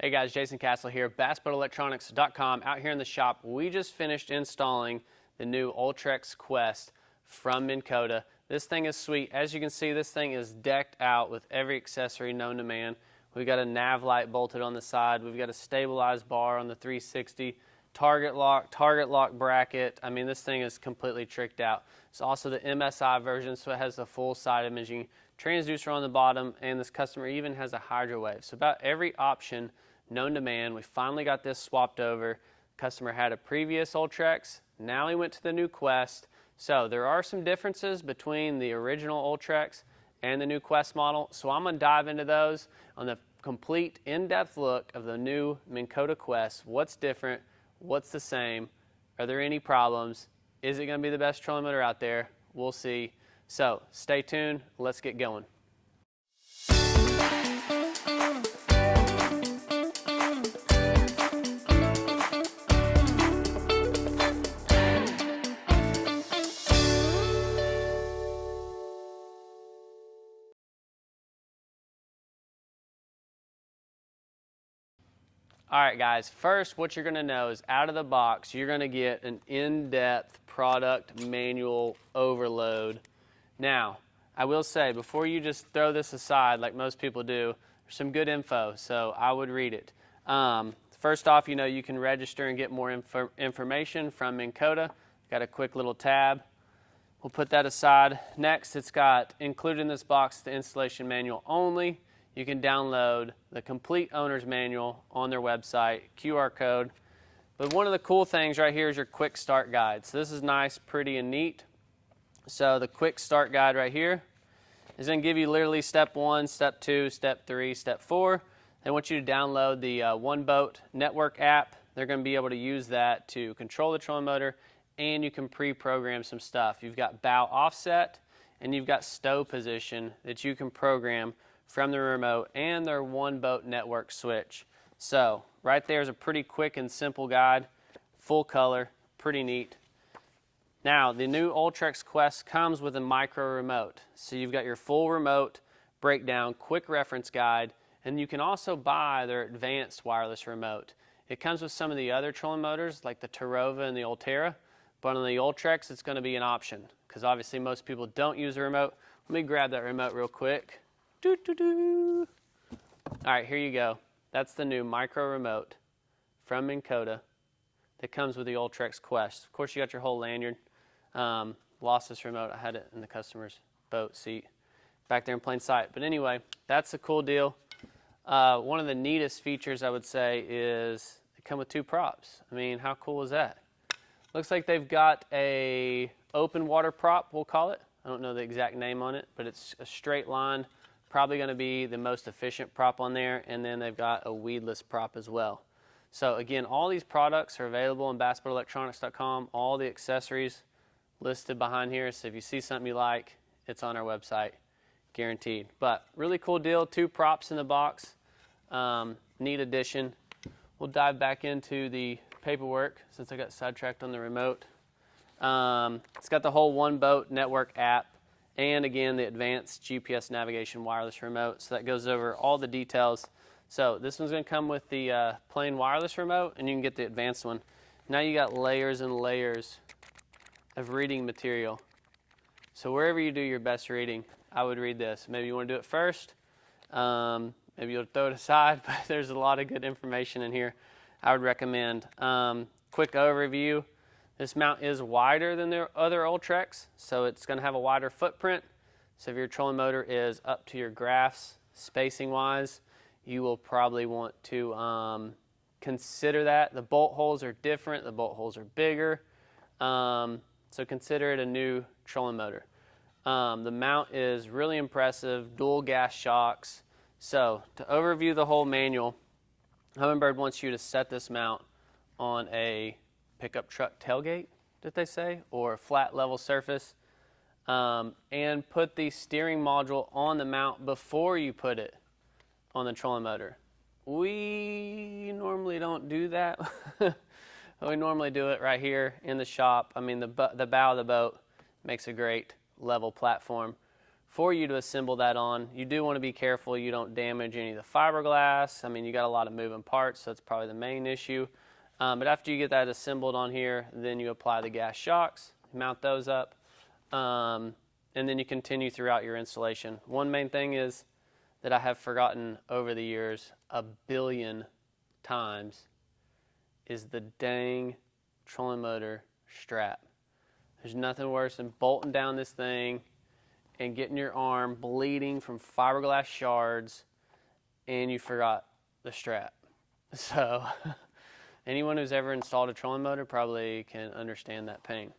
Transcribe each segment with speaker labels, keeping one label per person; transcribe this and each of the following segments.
Speaker 1: Hey guys, Jason Castle here, bassboatelectronics.com. Out here in the shop, we just finished installing the new Ultrex Quest from Minn Kota. This thing is sweet. As you can see, this thing is decked out with every accessory known to man. We've got a nav light bolted on the side. We've got a stabilized bar on the 360, target lock bracket. I mean, this thing is completely tricked out. It's also the MSI version, so it has the full side imaging, transducer on the bottom, and this customer even has a hydro wave. So about every option known to man. We finally got this swapped over. Customer had a previous Ultrex. Now he went to the new Quest. So there are some differences between the original Ultrex and the new Quest model. So I'm going to dive into those on the complete in-depth look of the new Minn Kota Quest. What's different? What's the same? Are there any problems? Is it going to be the best trolling motor out there? We'll see. So stay tuned. Let's get going. All right, guys, first what you're going to know is out of the box, you're going to get an in-depth product manual overload. Now, I will say, before you just throw this aside like most people do, there's some good info, so I would read it. First off, you know, you can register and get more information from Minn Kota. Got a quick little tab. We'll put that aside. Next, it's got, included in this box, the installation manual only. You can download the complete owner's manual on their website, QR code. But one of the cool things right here is your quick start guide. So this is nice, pretty, and neat. So the quick start guide right here is going to give you literally step 1, step 2, step 3, step 4. They want you to download the One Boat Network app. They're going to be able to use that to control the trolling motor, and you can pre-program some stuff. You've got bow offset, and you've got stow position that you can program from the remote and their One Boat Network switch. So right there is a pretty quick and simple guide, full color, pretty neat. Now the new Ultrex Quest comes with a micro remote. So you've got your full remote breakdown, quick reference guide, and you can also buy their advanced wireless remote. It comes with some of the other trolling motors like the Tarova and the Ultera, but on the Ultrex it's going to be an option because obviously most people don't use a remote. Let me grab that remote real quick. All right, here you go. That's the new micro remote from Minn Kota that comes with the Ultrex Quest. Of course, you got your whole lanyard. Lost this remote. I had it in the customer's boat seat back there in plain sight. But anyway, that's a cool deal. One of the neatest features, I would say, is they come with 2 props. I mean, how cool is that? Looks like they've got a open water prop, we'll call it. I don't know the exact name on it, but it's a straight line. Probably going to be the most efficient prop on there, and then they've got a weedless prop as well. So again, all these products are available on bassboatelectronics.com. All the accessories listed behind here, so if you see something you like, it's on our website, guaranteed. But really cool deal, 2 props in the box, neat addition. We'll dive back into the paperwork since I got sidetracked on the remote. It's got the whole One Boat Network app. And again, the advanced GPS navigation wireless remote. So that goes over all the details. So this one's going to come with the plain wireless remote, and you can get the advanced one. Now you got layers and layers of reading material. So wherever you do your best reading, I would read this. Maybe you want to do it first. Maybe you'll throw it aside, but there's a lot of good information in here I would recommend. Quick overview. This mount is wider than the other Ultrex, so it's going to have a wider footprint. So if your trolling motor is up to your graphs spacing-wise, you will probably want to consider that. The bolt holes are different. The bolt holes are bigger. So consider it a new trolling motor. The mount is really impressive, dual gas shocks. So to overview the whole manual, Humminbird wants you to set this mount on a pickup truck tailgate, did they say, or a flat level surface, and put the steering module on the mount before you put it on the trolling motor. We normally don't do that. We normally do it right here in the shop. I mean, the bow of the boat makes a great level platform for you to assemble that on. You do want to be careful you don't damage any of the fiberglass. I mean, you got a lot of moving parts, so that's probably the main issue. But after you get that assembled on here, then you apply the gas shocks, mount those up, and then you continue throughout your installation. One main thing is that I have forgotten over the years a billion times is the dang trolling motor strap. There's nothing worse than bolting down this thing and getting your arm bleeding from fiberglass shards and you forgot the strap. So anyone who's ever installed a trolling motor probably can understand that pain.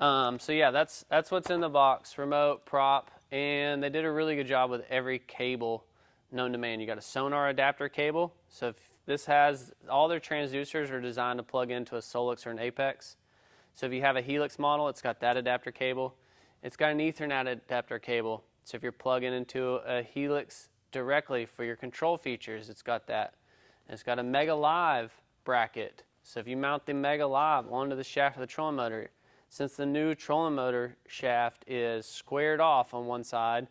Speaker 1: So yeah, that's what's in the box, remote, prop, and they did a really good job with every cable known to man. You got a sonar adapter cable, so if this has, all their transducers are designed to plug into a Solix or an Apex. So if you have a Helix model, it's got that adapter cable. It's got an Ethernet adapter cable, so if you're plugging into a Helix directly for your control features, it's got that. And it's got a Mega Live bracket, so if you mount the Mega Live onto the shaft of the trolling motor, since the new trolling motor shaft is squared off on one side,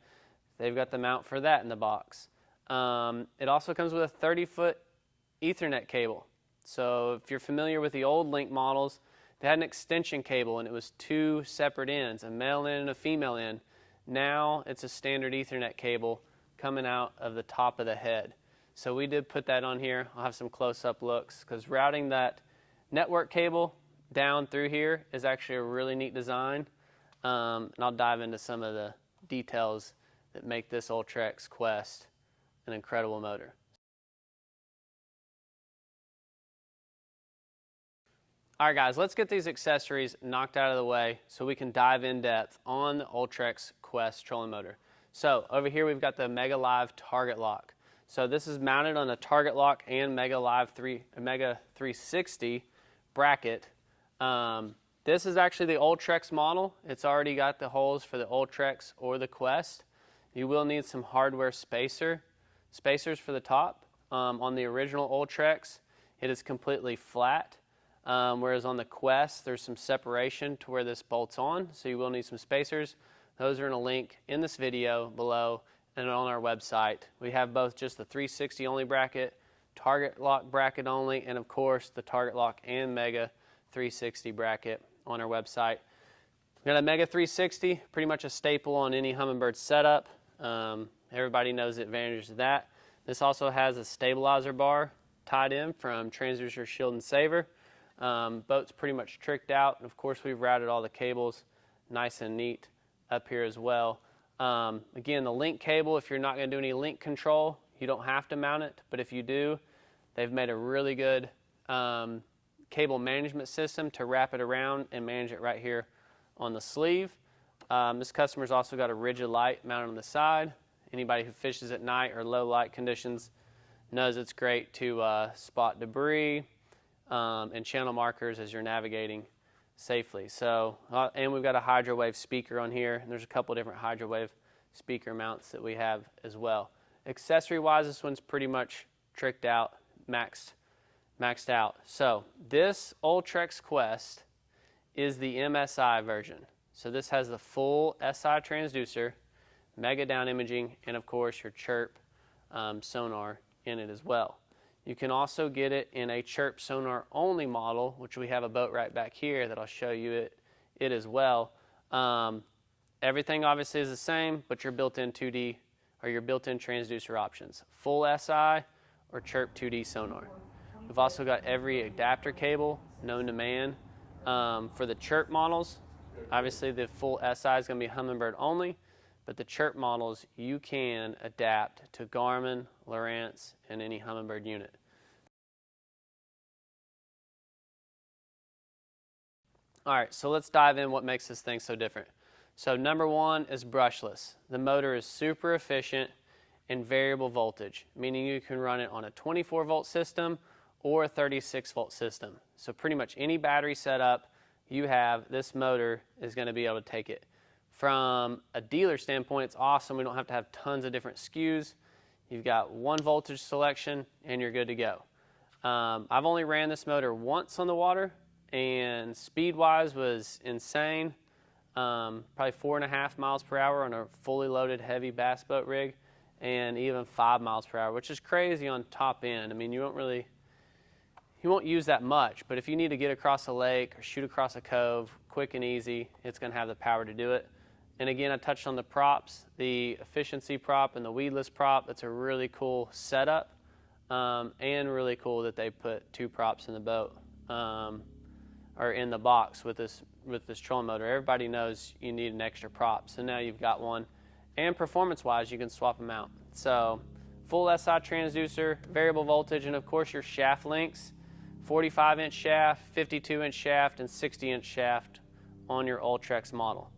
Speaker 1: they've got the mount for that in the box. It also comes with a 30-foot Ethernet cable. So if you're familiar with the old Link models, they had an extension cable and it was two separate ends, a male end and a female end. Now it's a standard Ethernet cable coming out of the top of the head. So we did put that on here. I'll have some close-up looks because routing that network cable down through here is actually a really neat design. And I'll dive into some of the details that make this Ultrex Quest an incredible motor. All right, guys, let's get these accessories knocked out of the way so we can dive in depth on the Ultrex Quest trolling motor. So over here we've got the Mega Live target lock. So this is mounted on a target lock and Mega 360 bracket. This is actually the Ultrex model. It's already got the holes for the Ultrex or the Quest. You will need some hardware spacers for the top. On the original Ultrex, it is completely flat. Whereas on the Quest, there's some separation to where this bolts on, so you will need some spacers. Those are in a link in this video below and on our website. We have both just the 360 only bracket, target lock bracket only, and of course the target lock and Mega 360 bracket on our website. We've got a Mega 360, pretty much a staple on any Humminbird setup. Everybody knows the advantages of that. This also has a stabilizer bar tied in from Transducer Shield and Saver. Boat's pretty much tricked out, and of course we've routed all the cables nice and neat up here as well. Again, the link cable, if you're not going to do any link control, you don't have to mount it, but if you do, they've made a really good cable management system to wrap it around and manage it right here on the sleeve. This customer's also got a rigid light mounted on the side. Anybody who fishes at night or low light conditions knows it's great to spot debris and channel markers as you're navigating safely. So, and we've got a hydrowave speaker on here, and there's a couple different hydrowave speaker mounts that we have as well. Accessory-wise, this one's pretty much tricked out, maxed out. So this Ultrex Quest is the MSI version. So this has the full SI transducer, Mega down imaging, and of course your chirp sonar in it as well. You can also get it in a chirp sonar only model, which we have a boat right back here that I'll show you it as well. Everything obviously is the same, but your built-in 2D or your built-in transducer options, full SI or chirp 2D sonar. We've also got every adapter cable known to man. For the chirp models, obviously the full SI is going to be Humminbird only, but the chirp models you can adapt to Garmin, Lowrance, and any Humminbird unit. All right, so let's dive in what makes this thing so different. So number one is brushless. The motor is super efficient and variable voltage, meaning you can run it on a 24-volt system or a 36-volt system. So pretty much any battery setup you have, this motor is going to be able to take it. From a dealer standpoint, it's awesome. We don't have to have tons of different SKUs. You've got one voltage selection, and you're good to go. I've only ran this motor once on the water, and speed-wise was insane. probably 4.5 miles per hour on a fully loaded heavy bass boat rig, and even 5 miles per hour, which is crazy on top end. I mean, you won't use that much, but if you need to get across a lake or shoot across a cove quick and easy, it's going to have the power to do it. And again, I touched on the props, the efficiency prop and the weedless prop. It's a really cool setup, and really cool that they put 2 props in the boat, or in the box with this trolling motor. Everybody knows you need an extra prop, so now you've got one. And performance-wise, you can swap them out. So full SI transducer, variable voltage, and of course your shaft lengths, 45-inch shaft, 52-inch shaft, and 60-inch shaft on your Ultrex model.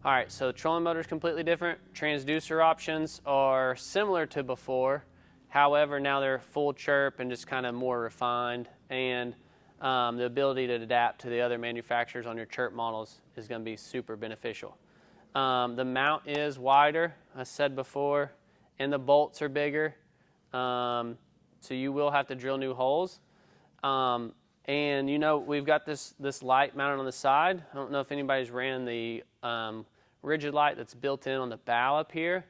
Speaker 1: All right, so the trolling motor is completely different. Transducer options are similar to before. However, now they're full chirp and just kind of more refined. And the ability to adapt to the other manufacturers on your chirp models is going to be super beneficial. The mount is wider, I said before, and the bolts are bigger. So you will have to drill new holes. And you know, we've got this light mounted on the side. I don't know if anybody's ran the rigid light that's built in on the bow up here.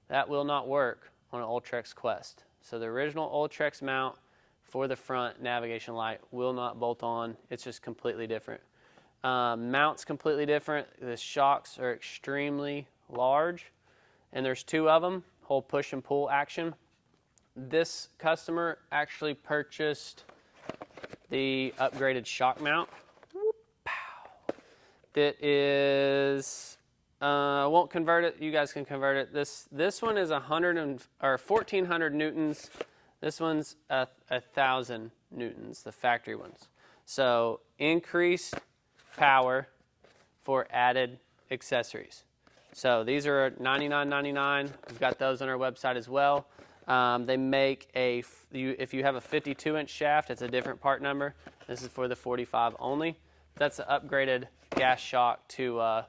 Speaker 1: That will not work on an Ultrex Quest. So the original Ultrex mount for the front navigation light will not bolt on. It's just completely different. Mount's completely different. The shocks are extremely large, and there's 2 of them, whole push and pull action. This customer actually purchased the upgraded shock mount. That is, I won't convert it. You guys can convert it. This one is 1,400 newtons. This one's 1,000 newtons, the factory ones. So increased power for added accessories. So these are $99.99. We've got those on our website as well. They make if you have a 52-inch shaft, it's a different part number. This is for the 45 only. That's an upgraded gas shock to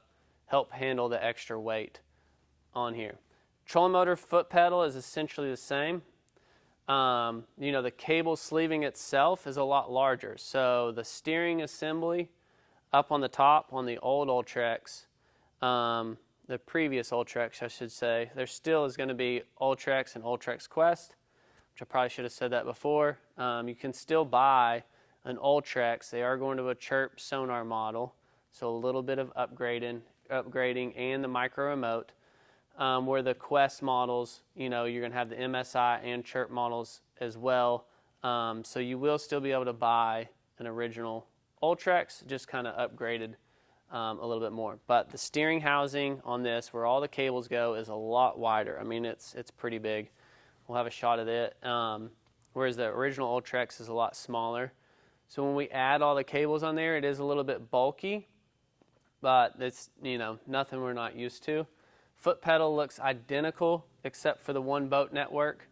Speaker 1: help handle the extra weight on here. Trolling motor foot pedal is essentially the same. You know, the cable sleeving itself is a lot larger. So the steering assembly up on the top on the old Ultrex, the previous Ultrex, I should say, there still is going to be Ultrex and Ultrex Quest, which I probably should have said that before. You can still buy an Ultrex. They are going to a chirp sonar model, so a little bit of upgrading and the micro remote. Where the Quest models, you know, you're going to have the MSI and chirp models as well. So you will still be able to buy an original Ultrex, just kind of upgraded a little bit more. But the steering housing on this, where all the cables go, is a lot wider. I mean, it's pretty big. We'll have a shot of it. Whereas the original Ultrex is a lot smaller. So when we add all the cables on there, it is a little bit bulky, but it's, you know, nothing we're not used to. Foot pedal looks identical except for the one boat network.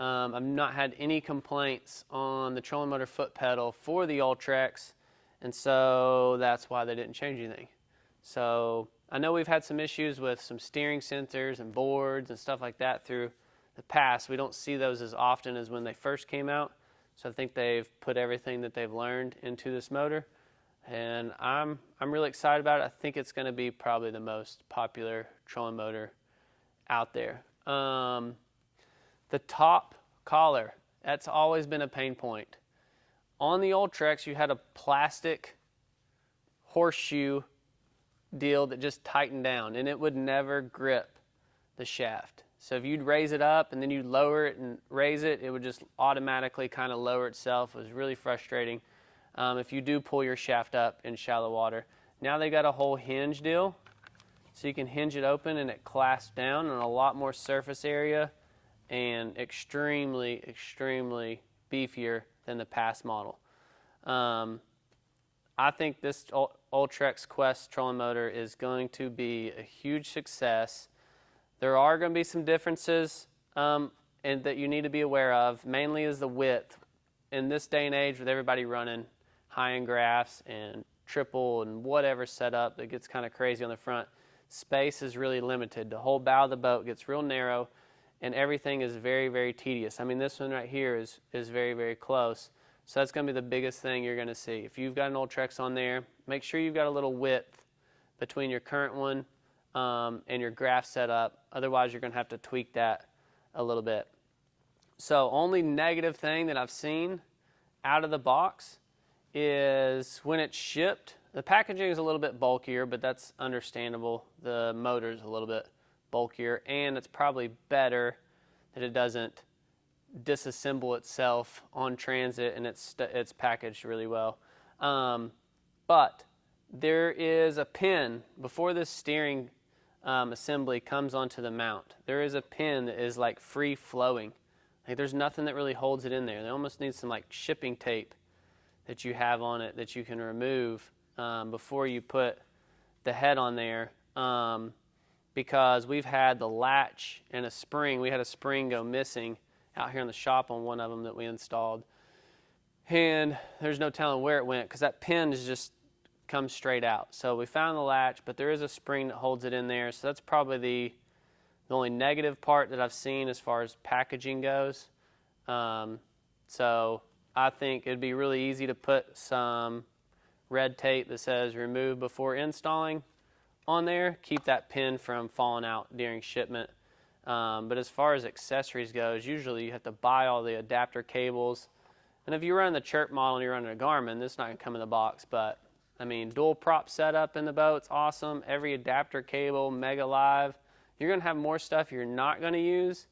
Speaker 1: I've not had any complaints on the trolling motor foot pedal for the Ultrex, and so that's why they didn't change anything. So I know we've had some issues with some steering sensors and boards and stuff like that through the past. We don't see those as often as when they first came out. So I think they've put everything that they've learned into this motor, and I'm really excited about it. I think it's going to be probably the most popular trolling motor out there. The top collar, that's always been a pain point. On the Ultrex, you had a plastic horseshoe deal that just tightened down, and it would never grip the shaft. So if you'd raise it up and then you'd lower it and raise it, it would just automatically kind of lower itself. It was really frustrating if you do pull your shaft up in shallow water. Now they got a whole hinge deal, so you can hinge it open and it clasps down on a lot more surface area and extremely, extremely beefier than the past model. I think this Ultrex Quest trolling motor is going to be a huge success. There are going to be some differences and that you need to be aware of. Mainly is the width. In this day and age with everybody running high-end graphs and triple and whatever setup that gets kind of crazy on the front, space is really limited. The whole bow of the boat gets real narrow and everything is very, very tedious. I mean, this one right here is very, very close. So that's going to be the biggest thing you're going to see. If you've got an Ultrex on there, make sure you've got a little width between your current one and your graph setup. Otherwise, you're going to have to tweak that a little bit. So only negative thing that I've seen out of the box is when it's shipped, the packaging is a little bit bulkier, but that's understandable. The motor is a little bit bulkier, and it's probably better that it doesn't disassemble itself on transit, and it's packaged really well. But there is a pin before this steering assembly comes onto the mount. There is a pin that is like free flowing. Like there's nothing that really holds it in there. They almost need some like shipping tape that you have on it that you can remove before you put the head on there, because we've had the latch and a spring. We had a spring go missing out here in the shop on one of them that we installed, and there's no telling where it went because that pin is just comes straight out. So we found the latch, but there is a spring that holds it in there. So that's probably the only negative part that I've seen as far as packaging goes. So I think it'd be really easy to put some red tape that says remove before installing on there, keep that pin from falling out during shipment. But as far as accessories goes, usually you have to buy all the adapter cables. And if you're running the Chirp model and you're running a Garmin, this is not going to come in the box. But, I mean, dual prop setup in the boat's awesome. Every adapter cable, mega live. You're going to have more stuff you're not going to use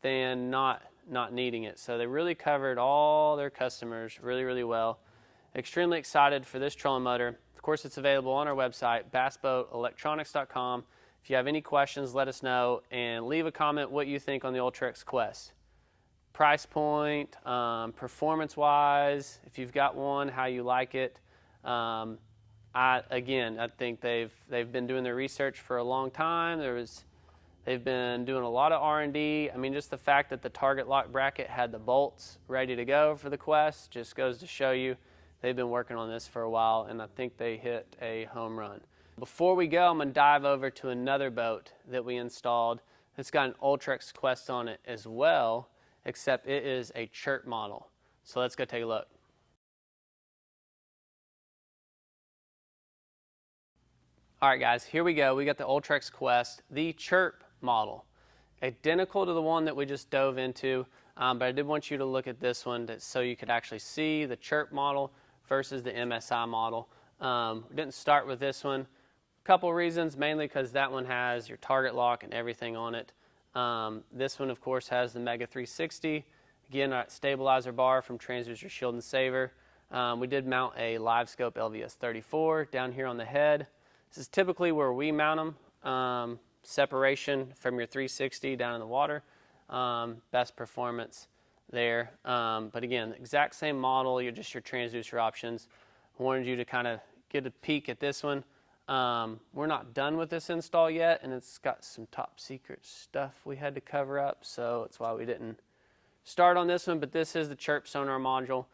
Speaker 1: than not needing it. So they really covered all their customers really, really well. Extremely excited for this trolling motor. Of course, it's available on our website, bassboatelectronics.com. If you have any questions, let us know, and leave a comment what you think on the Ultrex Quest. Price point, performance-wise, if you've got one, how you like it. I think they've been doing their research for a long time. They've been doing a lot of R&D. I mean, just the fact that the target lock bracket had the bolts ready to go for the Quest just goes to show you they've been working on this for a while, and I think they hit a home run. Before we go, I'm going to dive over to another boat that we installed. It's got an Ultrex Quest on it as well, except it is a Chirp model. So let's go take a look. All right, guys, here we go. We got the Ultrex Quest, the Chirp model. Identical to the one that we just dove into, but I did want you to look at this one so you could actually see the Chirp model versus the MSI model. We didn't start with this one. A couple reasons, mainly because that one has your target lock and everything on it. This one, of course, has the Mega 360. Again, our stabilizer bar from Transducer Shield and Saver. We did mount a Live Scope LVS 34 down here on the head. This is typically where we mount them. Separation from your 360 down in the water. Best performance there. But again, the exact same model, your transducer options. I wanted you to kind of get a peek at this one. We're not done with this install yet, and it's got some top secret stuff we had to cover up, so that's why we didn't start on this one, but this is the Chirp sonar module.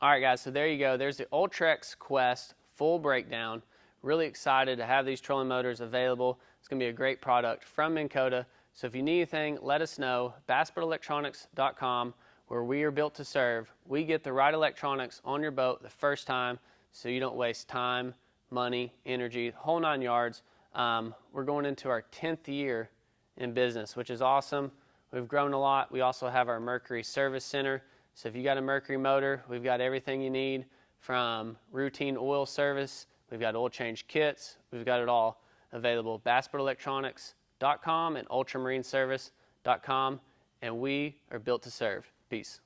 Speaker 1: All right, guys, so there you go. There's the Ultrex Quest full breakdown. Really excited to have these trolling motors available. It's going to be a great product from Minn Kota. So if you need anything, let us know. bassboatelectronics.com, where we are built to serve. We get the right electronics on your boat the first time so you don't waste time, money, energy, the whole 9 yards. We're going into our 10th year in business, which is awesome. We've grown a lot. We also have our Mercury Service Center. So if you got a Mercury motor, we've got everything you need from routine oil service. We've got oil change kits. We've got it all available. bassboatelectronics.com and ultramarineservice.com, and we are built to serve. Peace.